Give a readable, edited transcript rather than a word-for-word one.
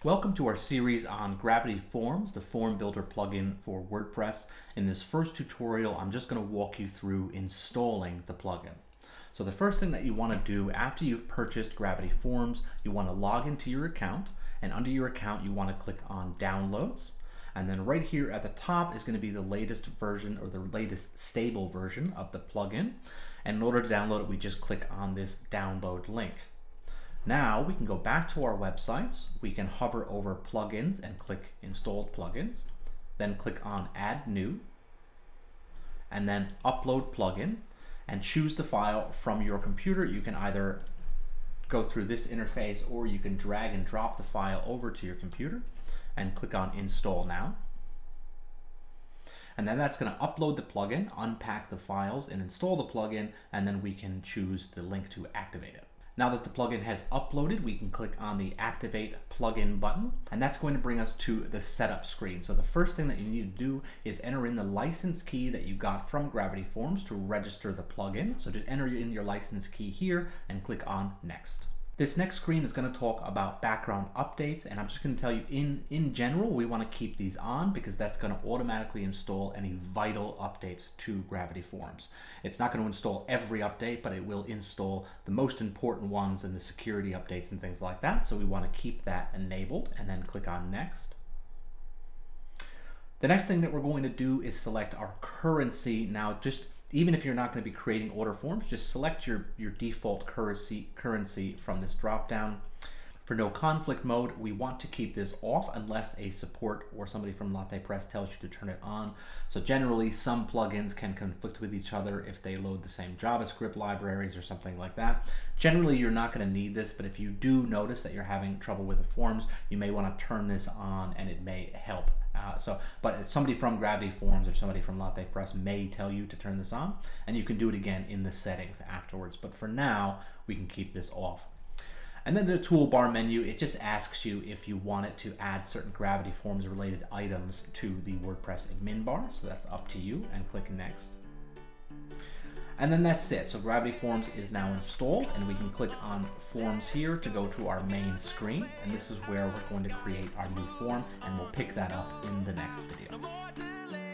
Welcome to our series on Gravity Forms, the form builder plugin for WordPress. In this first tutorial, I'm just going to walk you through installing the plugin. So the first thing that you want to do after you've purchased Gravity Forms, you want to log into your account, and under your account you want to click on Downloads. And then right here at the top is going to be the latest version or the latest stable version of the plugin. And in order to download it, we just click on this download link. Now we can go back to our websites. We can hover over plugins and click installed plugins, then click on add new, and then upload plugin, and choose the file from your computer. You can either go through this interface or you can drag and drop the file over to your computer and click on install now. And then that's going to upload the plugin, unpack the files, and install the plugin, and then we can choose the link to activate it. Now that the plugin has uploaded, we can click on the Activate Plugin button, and that's going to bring us to the setup screen. So the first thing that you need to do is enter in the license key that you got from Gravity Forms to register the plugin. So just enter in your license key here and click on Next. This next screen is going to talk about background updates, and I'm just going to tell you in general we want to keep these on because that's going to automatically install any vital updates to Gravity Forms. It's not going to install every update, but it will install the most important ones and the security updates and things like that. So we want to keep that enabled and then click on Next. The next thing that we're going to do is select our currency. Now, even if you're not going to be creating order forms, just select your default currency from this drop down. For no conflict mode, we want to keep this off unless a support or somebody from LattePress tells you to turn it on. So generally, some plugins can conflict with each other if they load the same JavaScript libraries or something like that. Generally, you're not going to need this, but if you do notice that you're having trouble with the forms, you may want to turn this on and it may help. But somebody from Gravity Forms or somebody from LattePress may tell you to turn this on, and you can do it again in the settings afterwards. But for now, we can keep this off. And then the toolbar menu, it just asks you if you want it to add certain Gravity Forms related items to the WordPress admin bar. So that's up to you, and click Next. And then that's it. So Gravity Forms is now installed, and we can click on Forms here to go to our main screen. And this is where we're going to create our new form, and we'll pick that up in the next video.